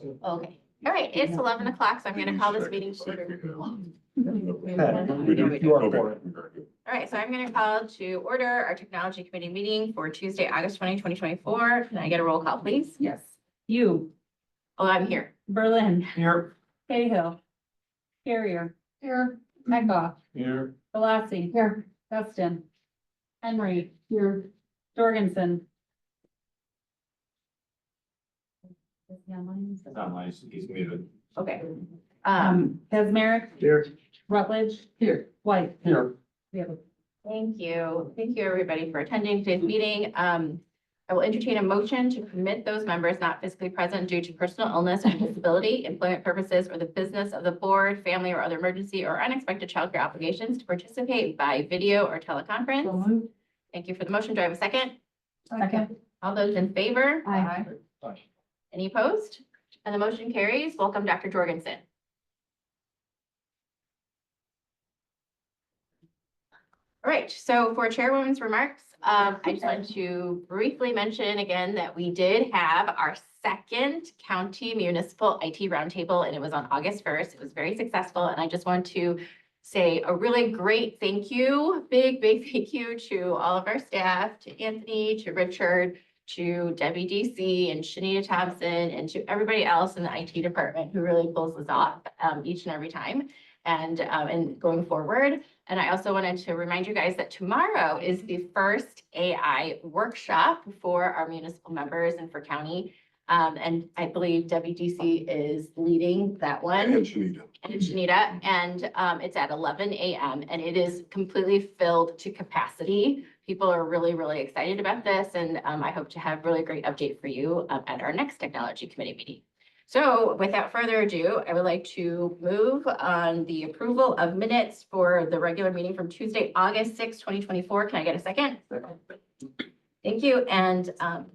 Okay, all right, it's 11 o'clock, so I'm gonna call this meeting to order. All right, so I'm gonna call to order our technology committee meeting for Tuesday, August 20, 2024. Can I get a roll call, please? Yes. You, Oh, I'm here. Berlin, Here. Cahill, Carrier, Here. Eckhoff, Here. Galassi. Here. Dustin, Henry. Here. Jorgensen. Not nice, he's muted. Okay. Kesmerick, Here. Rutledge, Here. White. Here. We have a Thank you. Thank you, everybody, for attending today's meeting. I will entertain a motion to permit those members not physically present due to personal illness or disability, employment purposes, or the business of the board, family, or other emergency or unexpected childcare obligations to participate by video or teleconference. Thank you for the motion. Do I have a second? second. All those in favor? Aye. Any opposed? And the motion carries. Welcome, Dr. Jorgensen. All right, so for Chairwoman's remarks, I just wanted to briefly mention again that we did have our second county municipal IT roundtable, and it was on August 1st. It was very successful, and I just want to say a really great thank you, big thank you to all of our staff, to Anthony, to Richard, to Debbie DC and Shanita Thompson, and to everybody else in the IT department who really pulls this off each and every time and going forward. And I also wanted to remind you guys that tomorrow is the first AI workshop for our municipal members and for county. And I believe WDC is leading that one. And Shanita. And Shanita, and it's at 11 a.m. and it is completely filled to capacity. People are really excited about this, and I hope to have really great update for you at our next technology committee meeting. So without further ado, I would like to move on the approval of minutes for the regular meeting from Tuesday, August 6, 2024. Can I get a second? Thank you. And oh,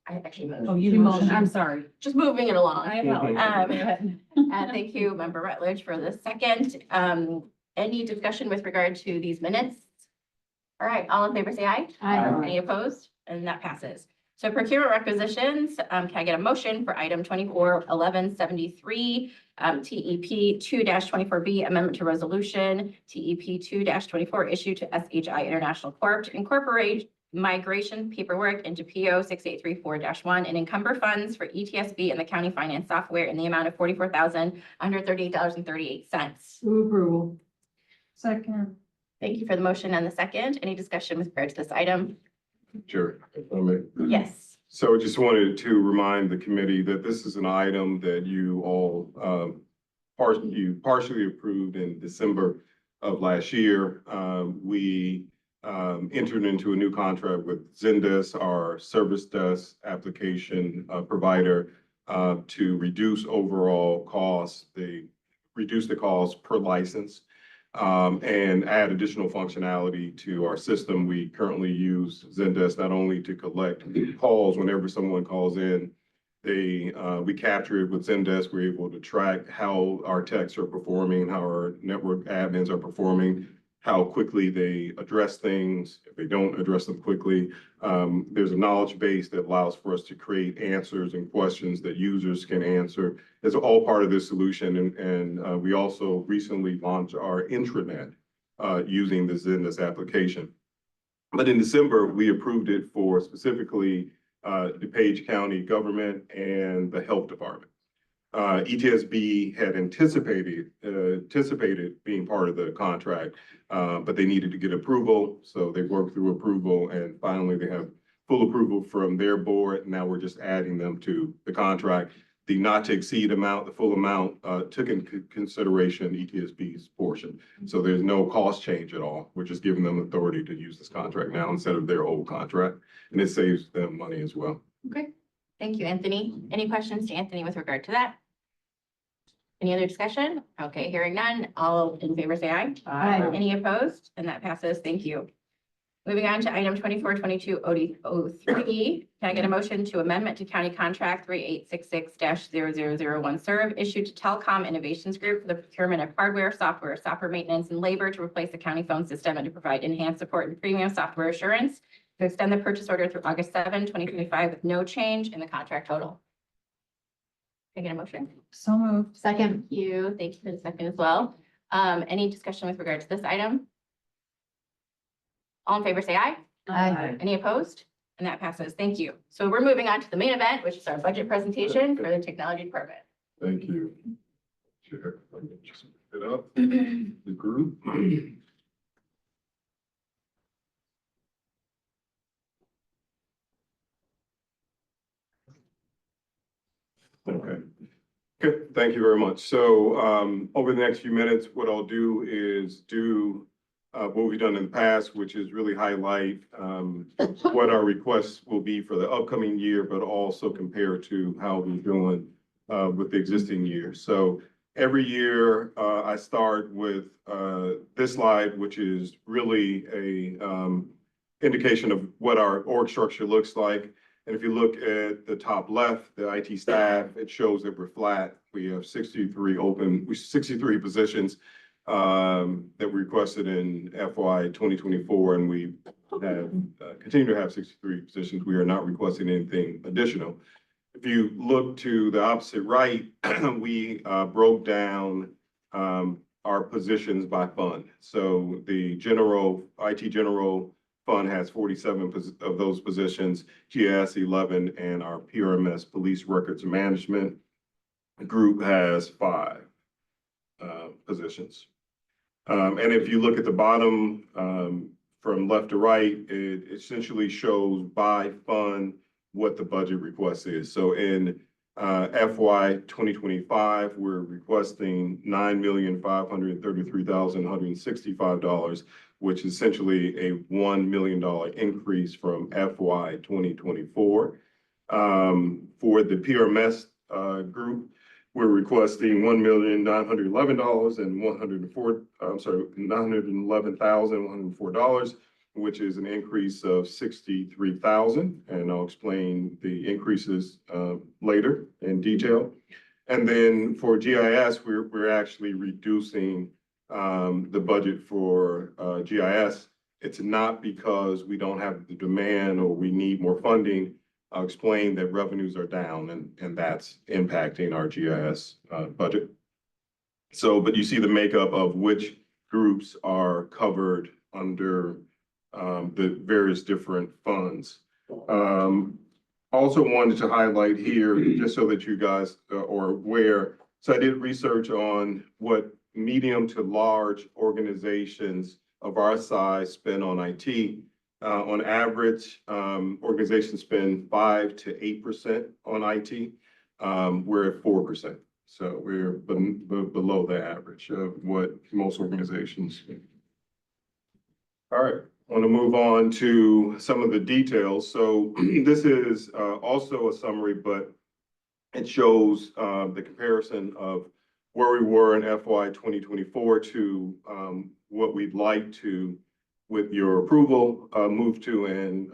I actually moved. Oh, you motion. I'm sorry. Just moving it along. I apologize. And thank you, Member Rutledge, for the second. Any discussion with regard to these minutes? All right, all in favor, say aye. Aye. Any opposed? And that passes. So procurement requisitions, can I get a motion for item 241173, TEP 2-24B, amendment to resolution, TEP 2-24, issue to SHI International Corp. to incorporate migration paperwork into PO 6834-1 and encumber funds for ETSB and the county finance software in the amount of $44,138.38. Move approval. Second. Thank you for the motion and the second. Any discussion with regard to this item? Sure. if I may. Yes. So I just wanted to remind the committee that this is an item that you all partially approved in December of last year. We entered into a new contract with Zendesk, our service desk application provider, to reduce overall costs. They reduce the cost per license and add additional functionality to our system. We currently use Zendesk not only to collect calls whenever someone calls in, we capture it with Zendesk. We're able to track how our techs are performing, how our network admins are performing, how quickly they address things, if they don't address them quickly. There's a knowledge base that allows for us to create answers and questions that users can answer. It's all part of this solution. And we also recently launched our intranet using the Zendesk application. But in December, we approved it for specifically DuPage County government and the health department. ETSB had anticipated being part of the contract, but they needed to get approval. So they worked through approval, and finally they have full approval from their board. Now we're just adding them to the contract. The not to exceed amount, the full amount, took into consideration ETSB's portion. So there's no cost change at all. We're just giving them authority to use this contract now instead of their old contract, and it saves them money as well. Okay. Thank you, Anthony. Any questions to Anthony with regard to that? Any other discussion? Okay, hearing none. All in favor, say aye. Aye. Any opposed? And that passes. Thank you. Moving on to item 2422 OD03. Can I get a motion to amendment to county contract 3866-0001 serve issued to Telecom Innovations Group for the procurement of hardware, software maintenance, and labor to replace the county phone system and to provide enhanced support and premium software assurance to extend the purchase order through August 7, 2025 with no change in the contract total. Can I get a motion? So moved. Second. Thank you. Thank you for the second as well. Any discussion with regard to this item? All in favor, say aye. Aye. Any opposed? And that passes. Thank you. So we're moving on to the main event, which is our budget presentation for the technology department. Thank you. Chair, let me just pick it up, the group. Okay. Okay, thank you very much. So over the next few minutes, what I'll do is do what we've done in the past, which is really highlight what our requests will be for the upcoming year, but also compare to how we're doing with the existing year. So every year I start with this slide, which is really a indication of what our org structure looks like. And if you look at the top left, the IT staff, it shows that we're flat. We have 63 positions that we requested in FY 2024, and we have continue to have 63 positions. We are not requesting anything additional. If you look to the opposite right, we broke down our positions by fund. So the IT general fund has 47 of those positions, GIS 11, and our PRMS police records management group has 5 positions. And if you look at the bottom from left to right, it essentially shows by fund what the budget request is. So in FY 2025, we're requesting $9,533,165, which is essentially a $1 million increase from FY 2024. For the PRMS group, we're requesting $1,911,000 and $911,104, which is an increase of 63,000, and I'll explain the increases later in detail. And then for GIS, we're actually reducing the budget for GIS. It's not because we don't have the demand or we need more funding. I'll explain that revenues are down and that's impacting our GIS budget. So, but you see the makeup of which groups are covered under the various different funds. Also wanted to highlight here, just so that you guys are aware. So I did research on what medium to large organizations of our size spend on IT. On average, organizations spend 5 to 8% on IT. We're at 4%. So we're below the average of what most organizations spend. All right, I want to move on to some of the details. So this is also a summary, but it shows the comparison of where we were in FY 2024 to what we'd like to, with your approval, move to in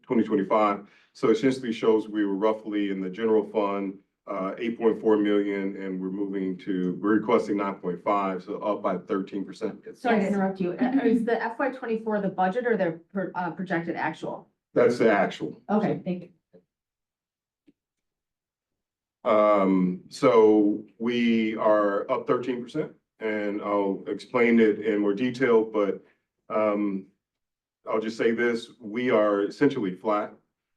2025. So it essentially shows we were roughly in the general fund, 8.4 million, and we're requesting 9.5, so up by 13%. Sorry to interrupt you. Is the FY 24 the budget or the projected actual? That's the actual. Okay, thank you. So we are up 13%, and I'll explain it in more detail, but I'll just say this, we are essentially flat.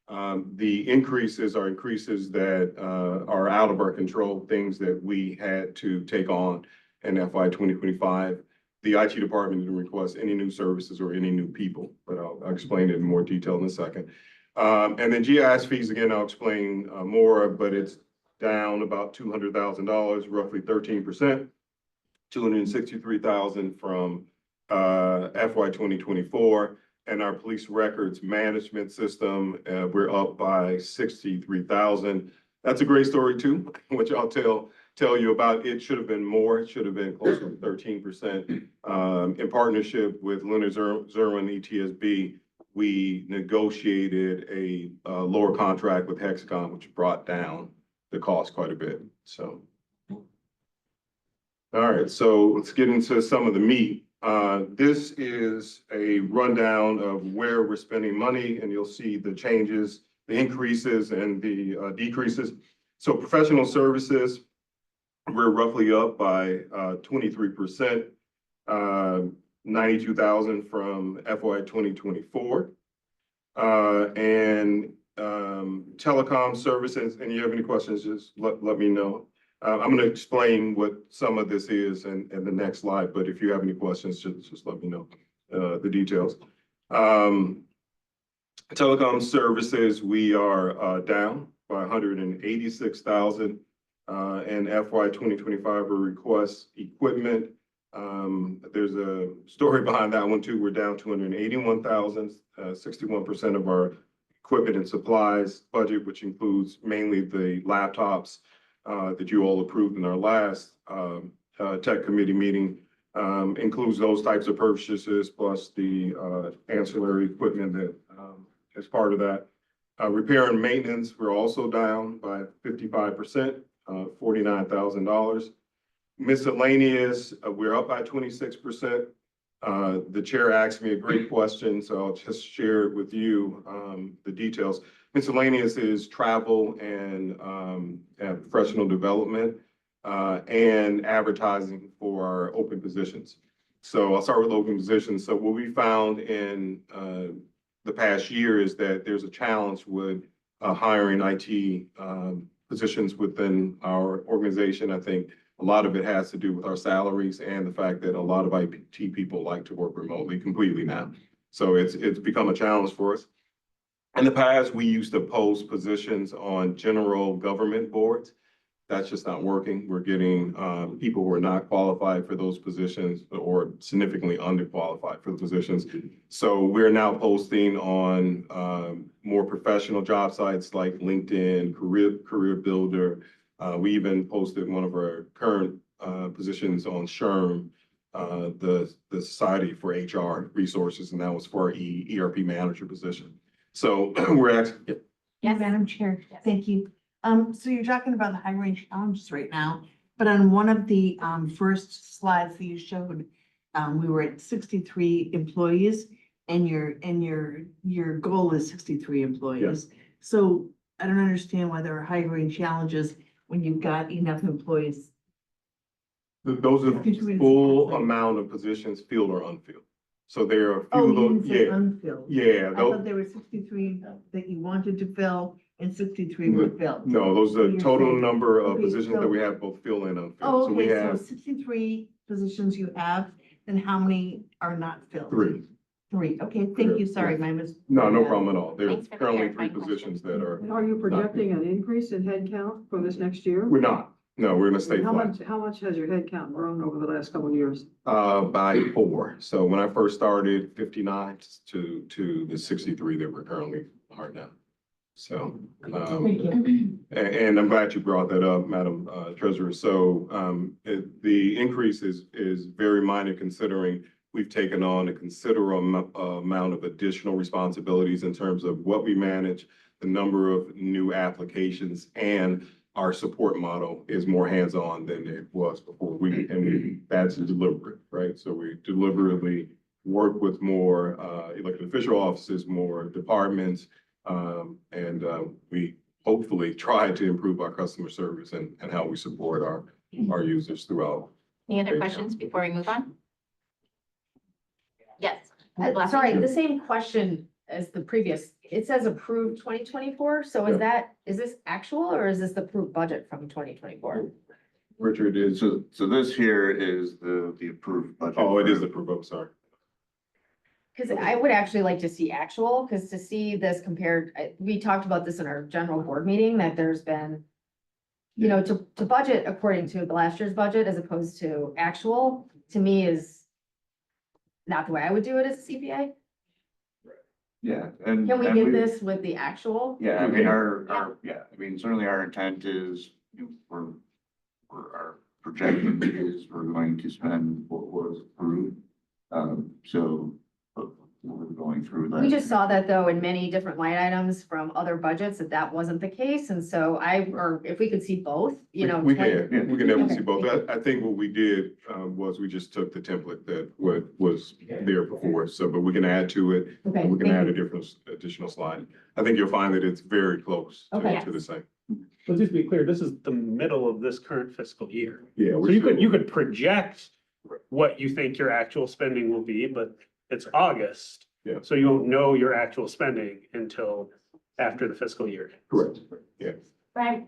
The increases are increases that are out of our control, things that we had to take on in FY 2025. The IT department didn't request any new services or any new people, but I'll explain it in more detail in a second. And then GIS fees, again, I'll explain more, but it's down about $200,000, roughly 13%, 263,000 from FY 2024. And our police records management system, we're up by 63,000. That's a great story too, which I'll tell you about. It should have been more. It should have been closer to 13%. In partnership with Leonard Zerwin ETSB, we negotiated a lower contract with Hexagon, which brought down the cost quite a bit. So, all right, so let's get into some of the meat. This is a rundown of where we're spending money, and you'll see the changes, the increases and the decreases. So professional services, we're roughly up by 23%, 92,000 from FY 2024. And telecom services, and you have any questions, just let me know. I'm going to explain what some of this is in the next slide, but if you have any questions, just let me know the details. Telecom services, we are down by 186,000. And FY 2025 request equipment. There's a story behind that one too. We're down 281,000, 61% of our equipment and supplies budget, which includes mainly the laptops that you all approved in our last tech committee meeting, includes those types of purchases plus the ancillary equipment that is part of that. Repair and maintenance, we're also down by 55%, $49,000. Miscellaneous, we're up by 26%. The chair asked me a great question, so I'll just share it with you, the details. Miscellaneous is travel and professional development and advertising for our open positions. So I'll start with open positions. So what we found in the past year is that there's a challenge with hiring IT positions within our organization. I think a lot of it has to do with our salaries and the fact that a lot of IT people like to work remotely completely now. So it's become a challenge for us. In the past, we used to post positions on general government boards. That's just not working. We're getting people who are not qualified for those positions or significantly underqualified for the positions. So we're now posting on more professional job sites like LinkedIn, Career Builder. We even posted one of our current positions on SHRM, the Society for HR Resources, and that was for our ERP manager position. So we're asking. Yes. Madam Chair, Yes. thank you. So you're talking about the hiring challenges right now, but on one of the first slides that you showed, we were at 63 employees and your goal is 63 employees. So I don't understand why there are hiring challenges when you've got enough employees. Those are the full amount of positions filled or unfilled. So there are a few Oh, of you those, didn't say yeah, unfilled. yeah. I thought there were 63 that you wanted to fill and 63 were filled. No, those are the You're total saying- number of okay, positions that so- we have both filled and unfilled. Oh, So we okay, so have 63 positions you have, then how many are not filled? three. Three, okay, thank you, sorry, my mis. No problem at all. There's Thanks for the currently three clarifying positions that are, And are you projecting an increase in headcount for this next year? we're not. No, we're gonna stay How flat. much has your headcount grown over the last couple of years? By 4. So when I first started, 59 to the 63 that we're currently are now. So, Thank you. and I'm glad you brought that up, Madam Treasurer. So the increase is very minor considering we've taken on a considerable amount of additional responsibilities in terms of what we manage, the number of new applications, and our support model is more hands-on than it was before. That's deliberate, right? So we deliberately work with more elected official offices, more departments, and we hopefully try to improve our customer service and how we support our users throughout. Any other questions before we move on? Yes. Sorry, the same question as the previous. It says approved 2024. So Yeah. is this actual or is this the approved budget from 2024? Richard is, So this here is the approved budget. oh, it is for- the provoke, sorry. Because I would actually like to see actual, because to see this compared, we talked about this in our general board meeting, that there's been, you know, to budget according to the last year's budget as opposed to actual, to me is not the way I would do it as a CPA. Yeah, and. Can we and get this with the actual? Yeah, I mean, I mean, certainly our intent is, our projection is we're going to spend what was approved. So, but we're going through that. We just saw that though in many different line items from other budgets that wasn't the case. And so or if we could see both, you know. We 20 can definitely see Okay, both. thank I think what we did was we just took the template that was there before. So, but we can add to it. Okay, And we can thank add you. a additional slide. I think you'll find that it's very close Okay. to the same. But just to be clear, this is the middle of this current fiscal year. Yeah. So we're you could, still- you could project what you think your actual spending will be, but it's August. Yeah. So you won't know your actual spending until after the fiscal year. Correct, yeah. Right.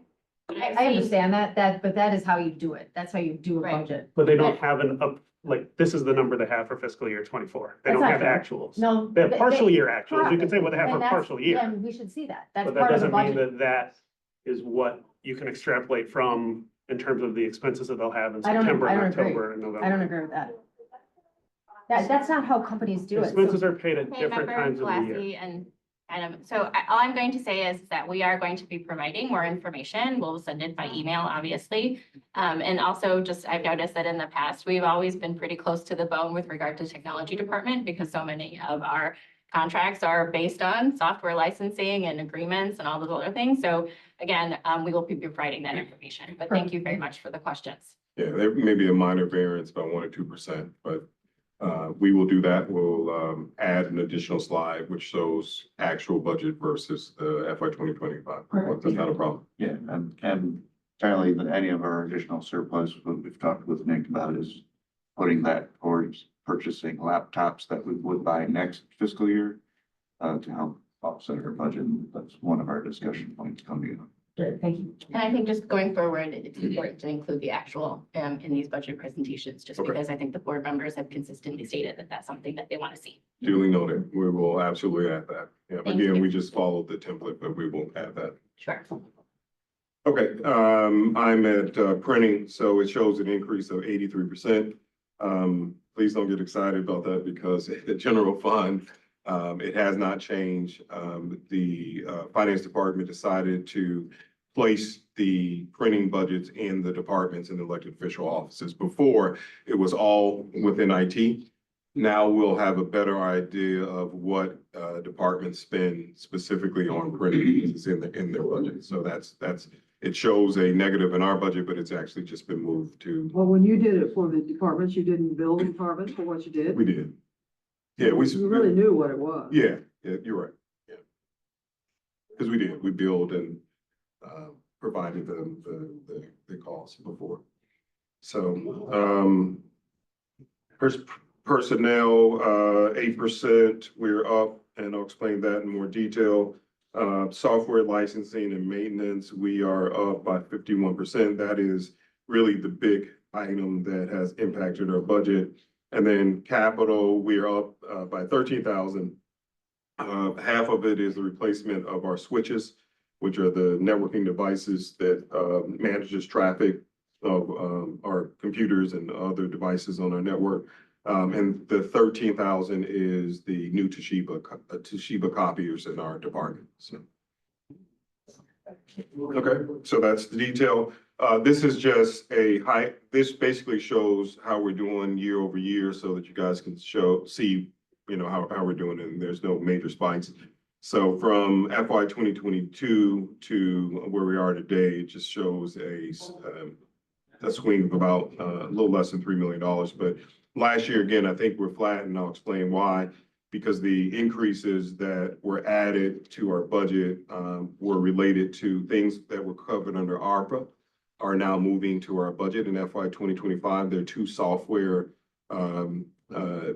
I understand that, but that is how you do it. That's how you do a Right. budget. But they don't have an up, like, this is the number they have for fiscal year 24. They That's don't not have fair. actuals. No. They have partial year actuals. You Correct. could say what they have for And that's- partial year. And we should see that. That's But that part of the doesn't mean budget. that that is what you can extrapolate from in terms of the expenses that they'll have in I don't- September I and don't agree. October and November. I don't agree with that. That's not how companies do it. Expenses are paid at Hey, different Member times of the year. Lassie and Adam, so all I'm going to say is that we are going to be providing more information. We'll send it by email, obviously. And also just, I've noticed that in the past, we've always been pretty close to the bone with regard to technology department because so many of our contracts are based on software licensing and agreements and all those other things. So again, we will be providing that information, but thank you very much for the questions. Yeah, there may be a minor variance by 1 or 2%, but we will do that. We'll add an additional slide which shows actual budget versus the FY 2025. That's not a problem. Yeah, and apparently any of our additional surplus, what we've talked with Nick about is putting that towards purchasing laptops that we would buy next fiscal year to help offset our budget. That's one of our discussion points coming up. Great, thank you. And I think just going forward, it's important to include the actual in these budget presentations, just Okay. because I think the board members have consistently stated that that's something that they want to see. Duly noted. We will absolutely add that. Yeah, Thank again, you. we just followed the template, but we will add that. Sure. Okay, I'm at printing, so it shows an increase of 83%. Please don't get excited about that because the general fund, it has not changed. The finance department decided to place the printing budgets in the departments and elected official offices. Before, it was all within IT. Now we'll have a better idea of what departments spend specifically on printing because it's in their budget. So that's it shows a negative in our budget, but it's actually just been moved to, Well, when you did it for the departments, you didn't bill the departments for what you did? we did. Yeah, You really knew what it was. Yeah, you're right, yeah. Because we did, we billed and provided the costs before. So, personnel, 8%, we're up, and I'll explain that in more detail. Software licensing and maintenance, we are up by 51%. That is really the big item that has impacted our budget. And then capital, we are up by 13,000. Half of it is the replacement of our switches, which are the networking devices that manages traffic of our computers and other devices on our network. And the 13,000 is the new Toshiba copiers in our department. So. Okay, so that's the detail. This is just this basically shows how we're doing year over year so that you guys can see, you know, how we're doing and there's no major spikes. So from FY 2022 to where we are today, it just shows a swing of about a little less than $3 million. But last year, again, I think we're flat and I'll explain why. Because the increases that were added to our budget were related to things that were covered under ARPA are now moving to our budget in FY 2025. There are two software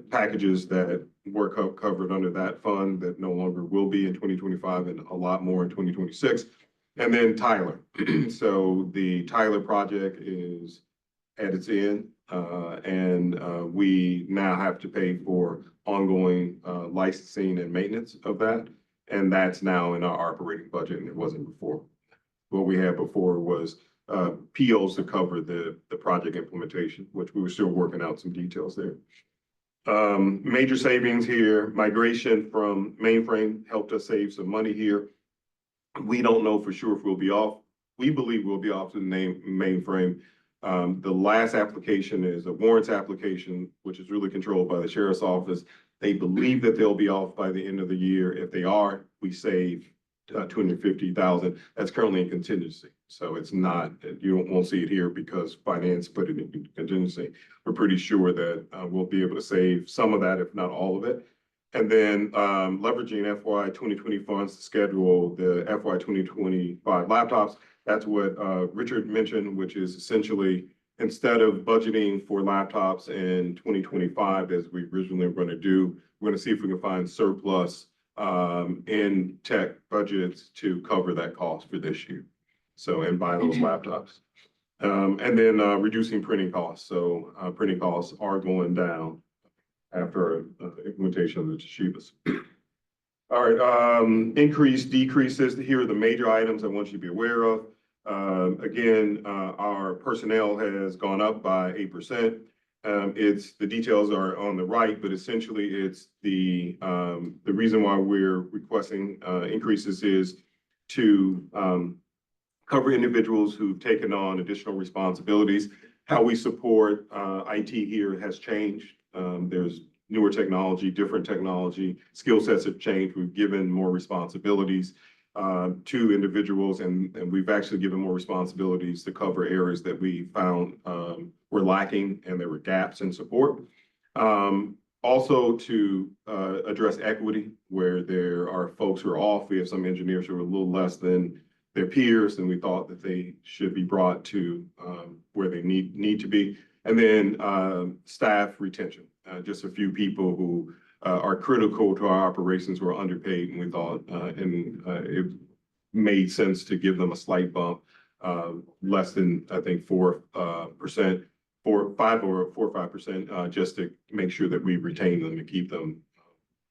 packages that were covered under that fund that no longer will be in 2025 and a lot more in 2026. And then Tyler. So the Tyler project is at its end. And we now have to pay for ongoing licensing and maintenance of that. And that's now in our operating budget and it wasn't before. What we had before was POs to cover the project implementation, which we were still working out some details there. Major savings here, migration from mainframe helped us save some money here. We don't know for sure if we'll be off. We believe we'll be off the mainframe. The last application is a warrants application, which is really controlled by the sheriff's office. They believe that they'll be off by the end of the year. If they are, we save $250,000. That's currently in contingency. So it's not, you won't see it here because finance put it in contingency. We're pretty sure that we'll be able to save some of that, if not all of it. And then leveraging FY 2020 funds to schedule the FY 2025 laptops. That's what Richard mentioned, which is essentially instead of budgeting for laptops in 2025, as we originally were going to do, we're going to see if we can find surplus in tech budgets to cover that cost for this year. So, and buy those laptops. And then reducing printing costs. So printing costs are going down after implementation of the Toshibas. All right, increase, decreases. Here are the major items I want you to be aware of. Again, our personnel has gone up by 8%. The details are on the right, but essentially it's the reason why we're requesting increases is to cover individuals who've taken on additional responsibilities. How we support IT here has changed. There's newer technology, different technology, skill sets have changed. We've given more responsibilities to individuals, and we've actually given more responsibilities to cover areas that we found were lacking and there were gaps in support. Also to address equity, where there are folks who are off. We have some engineers who are a little less than their peers, and we thought that they should be brought to where they need to be. And then staff retention, just a few people who are critical to our operations who are underpaid, and we thought it made sense to give them a slight bump, less than I think 4%, 5 or 5%, just to make sure that we retain them and keep them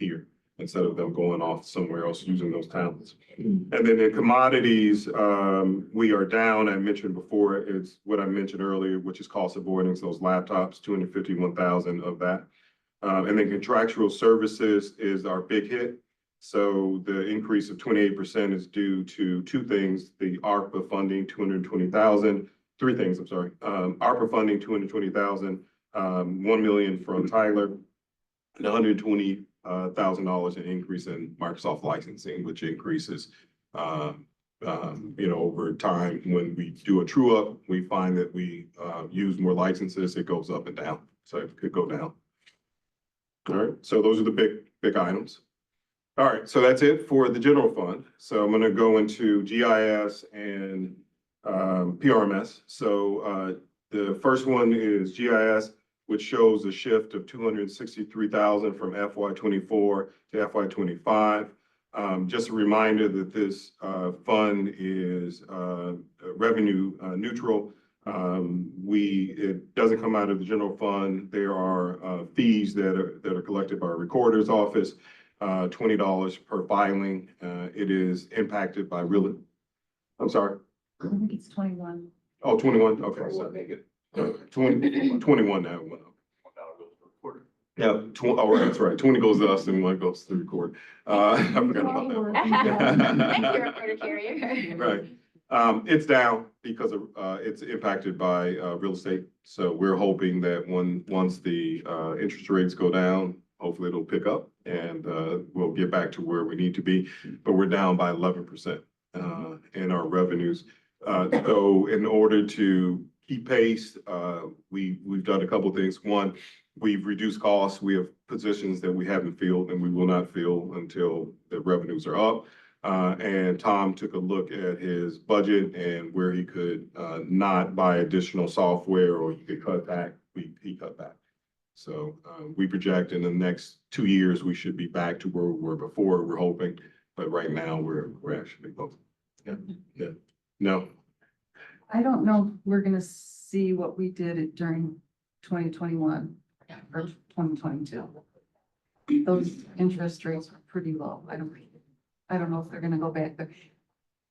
here instead of them going off somewhere else using those talents. And then in commodities, we are down. I mentioned before, it's what I mentioned earlier, which is cost avoidance, those laptops, 251,000 of that. And then contractual services is our big hit. So the increase of 28% is due to two things: the ARPA funding, 220,000, three things, I'm sorry. ARPA funding, 220,000, 1 million from Tyler, and $120,000 in increase in Microsoft licensing, which increases, over time. When we do a true up, we find that we use more licenses, it goes up and down. So it could go down. All right, so those are the big items. All right, so that's it for the general fund. So I'm going to go into GIS and PRMS. So the first one is GIS, which shows a shift of 263,000 from FY24 to FY25. Just a reminder that this fund is revenue neutral. It doesn't come out of the general fund. There are fees that are collected by our recorder's office, $20 per filing. It is impacted by I'm sorry. I think it's 21. Oh, 21, okay, so 21 now. Yeah, that's right. 20 goes to us and 1 goes to the record. I forgot about that. Thank you, recorder carrier. Right. It's down because of, it's impacted by real estate. So we're hoping that once the interest rates go down, hopefully it'll pick up and we'll get back to where we need to be. But we're down by 11% in our revenues. So in order to keep pace, we've done a couple of things. One, we've reduced costs. We have positions that we haven't filled and we will not fill until the revenues are up. And Tom took a look at his budget and where he could not buy additional software or he could cut back, he cut back. So we project in the next 2 years, we should be back to where we were before, we're hoping. But right now, we're actually close. Yeah. No. I don't know if we're gonna see what we did during 2021 or 2022. Those interest rates were pretty low. I don't know if they're gonna go back there.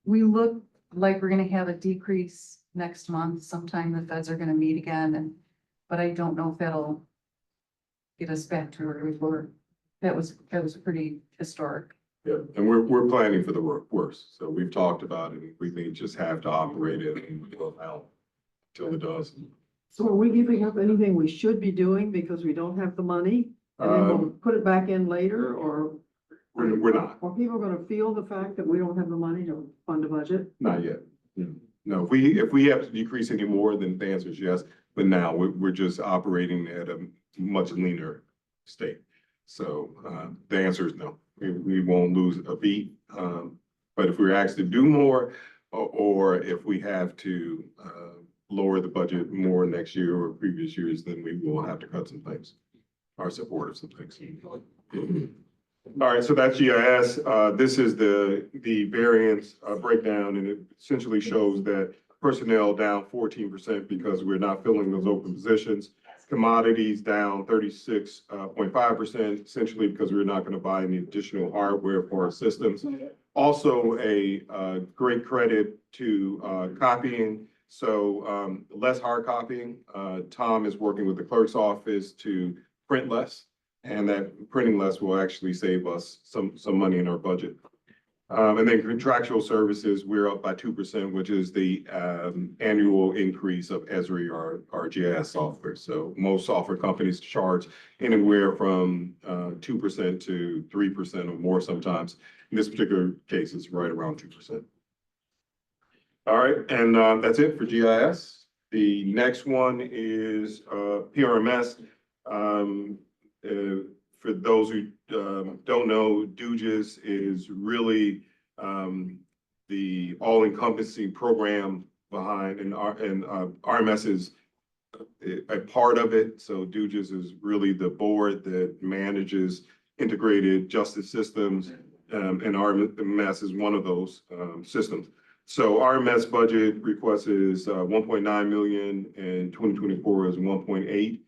We look like we're gonna have a decrease next month. Sometime the feds are gonna meet again, but I don't know if that'll get us back to where we were. That was pretty historic. Yeah, and we're planning for the worst. So we've talked about it. We think just have to operate it and we'll help till it does. So are we giving up anything we should be doing because we don't have the money? And then we'll put it back in later, or? We're not. Are people gonna feel the fact that we don't have the money to fund a budget? Not yet. No, if we have to decrease any more, then the answer is yes. But now we're just operating at a much leaner state. So the answer is no. We won't lose a beat. But if we're asked to do more, or if we have to, lower the budget more next year or previous years, then we will have to cut some things, or support of some things. All right, so that's GIS. This is the variance breakdown, and it essentially shows that personnel down 14% because we're not filling those open positions. Commodities down 36.5%, essentially because we're not going to buy any additional hardware for our systems. Also, a great credit to copying. So less hard copying. Tom is working with the clerk's office to print less, and that printing less will actually save us some money in our budget. And then contractual services, we're up by 2%, which is the annual increase of Esri, our GIS software. So most software companies charge anywhere from 2% to 3% or more sometimes. In this particular case, it's right around 2%. All right, and that's it for GIS. The next one is PRMS. For those who don't know, DuPage is really the all-encompassing program behind, and RMS is a part of it. So DuPage is really the board that manages integrated justice systems, and RMS is one of those systems. So RMS budget request is 1.9 million, and 2024 is 1.8.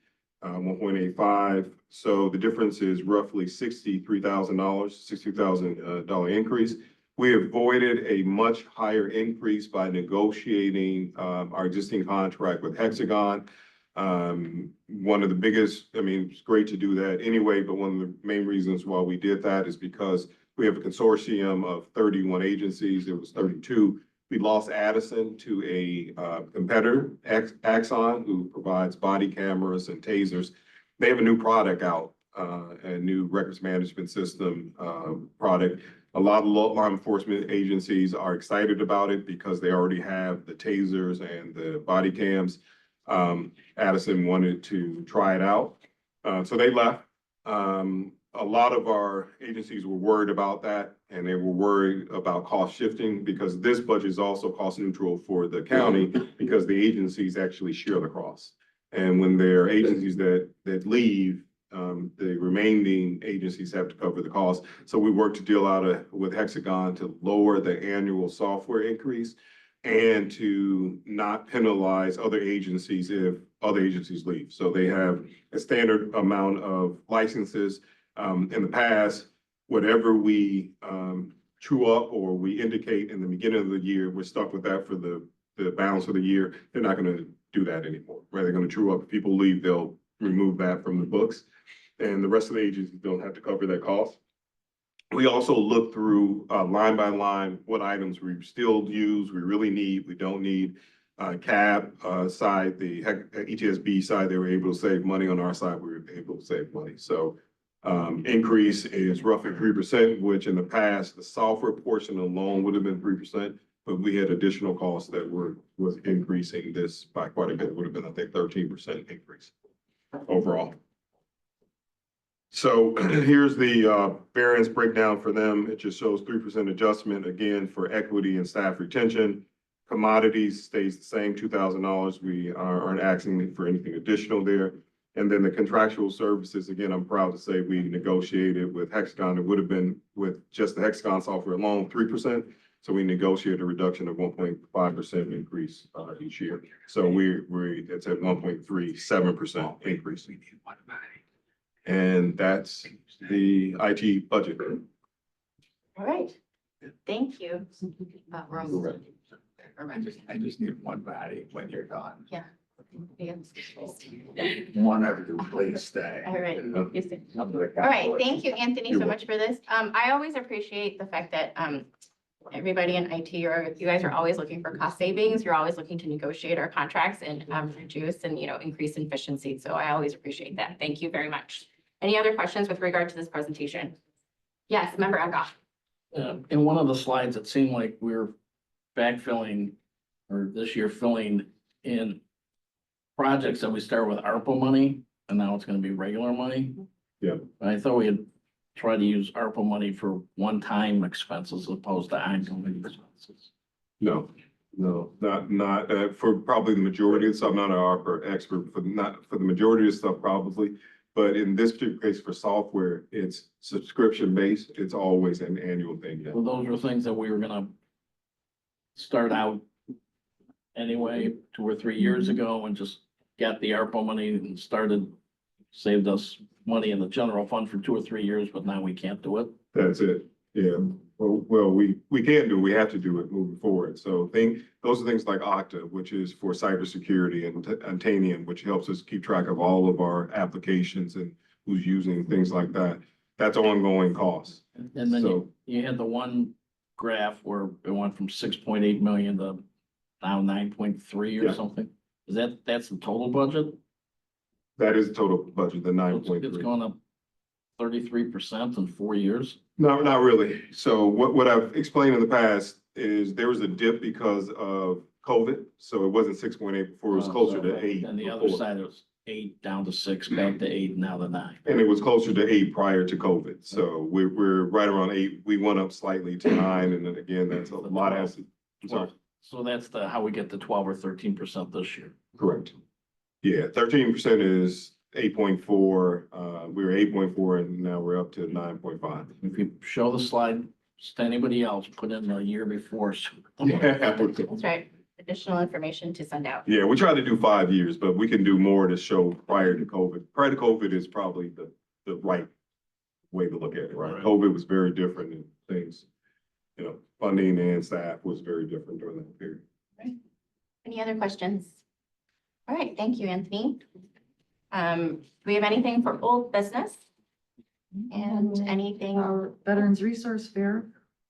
1.85. So the difference is roughly $63,000, $60,000 increase. We avoided a much higher increase by negotiating our existing contract with Hexagon. One of the biggest, I mean, it's great to do that anyway, but one of the main reasons why we did that is because we have a consortium of 31 agencies. It was 32. We lost Addison to a competitor, Axon, who provides body cameras and tasers. They have a new product out, a new records management system product. A lot of law enforcement agencies are excited about it because they already have the tasers and the body cams. Addison wanted to try it out, so they left. A lot of our agencies were worried about that, and they were worried about cost shifting because this budget is also cost neutral for the county because the agencies actually share the cost. And when there are agencies that leave, the remaining agencies have to cover the cost. So we worked to deal out with Hexagon to lower the annual software increase and to not penalize other agencies if other agencies leave. So they have a standard amount of licenses. In the past, whatever we true up or we indicate in the beginning of the year, we're stuck with that for the balance of the year. They're not going to do that anymore, right? They're going to true up. If people leave, they'll remove that from the books, and the rest of the agencies don't have to cover that cost. We also look through line by line what items we still use, we really need, we don't need. CAB side, the ETSB side, they were able to save money. On our side, we were able to save money. So increase is roughly 3%, which in the past, the software portion alone would have been 3%, but we had additional costs that was increasing this by quite a bit. It would have been, I think, 13% increase overall. So here's the variance breakdown for them. It just shows 3% adjustment again for equity and staff retention. Commodities stays the same, $2,000. We aren't asking for anything additional there. And then the contractual services, again, I'm proud to say we negotiated with Hexagon. It would have been with just the Hexagon software alone, 3%. So we negotiated a reduction of 1.5% increase each year. So it's at 1.37% increase. And that's the IT budget. All right, thank you. Rose. I just need one body when you're done. Yeah. One of you, please stay. All right. All right, thank you, Anthony, so much for this. I always appreciate the fact that everybody in IT, you guys are always looking for cost savings. You're always looking to negotiate our contracts and reduce and, increase efficiency. So I always appreciate that. Thank you very much. Any other questions with regard to this presentation? Yes, Member Eckhoff. In one of the slides, it seemed like we were backfilling or this year filling in projects that we start with ARPA money and now it's going to be regular money. Yeah. I thought we had tried to use ARPA money for one-time expenses as opposed to ongoing expenses. No, not, for probably the majority of stuff, not an ARPA expert, not for the majority of stuff probably. But in this particular case for software, it's subscription based. It's always an annual thing. So those were things that we were gonna start out anyway, 2 or 3 years ago and just got the ARPA money and started, saved us money in the general fund for 2 or 3 years, but now we can't do it. That's it. Yeah. Well, we can do, we have to do it moving forward. So those are things like Okta, which is for cybersecurity, and Titanium, which helps us keep track of all of our applications and who's using things like that. That's ongoing costs. And then So, you had the one graph where it went from 6.8 million to now 9.3 or Yeah. something. That's the total budget? that is the total budget, the It's 9.3. gone up 33% in 4 years. No, not really. So what I've explained in the past is there was a dip because of COVID. So it wasn't 6.8 before, it was closer to 8. And the other before. side, it was 8 down to 6, back to 8, now to 9. And it was closer to 8 prior to COVID. So we're right around 8. We went up slightly to 9. And then again, that's a lot of, I'm sorry, So that's how we get to 12 or 13% this year. correct. Yeah, 13% is 8.4. We were 8.4 and now we're up to 9.5. If you show the slide to anybody else, put in the year before. That's right. Additional information to send out. Yeah, we try to do 5 years, but we can do more to show prior to COVID. Prior to COVID is probably the right way to look at it, right? Right. COVID was very different in things, funding and staff was very different during that period. Any other questions? All right, thank you, Anthony. Do we have anything for old business? And anything? All Our Veterans Resource Fair,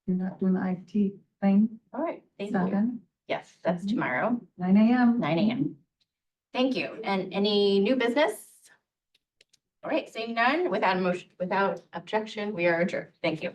you're not doing the IT thing, right, thank you. 2nd, Yes, that's tomorrow, 9 AM. 9 a.m. Thank you. And any new business? All right, seeing none, without objection, we are adjourned. Thank you.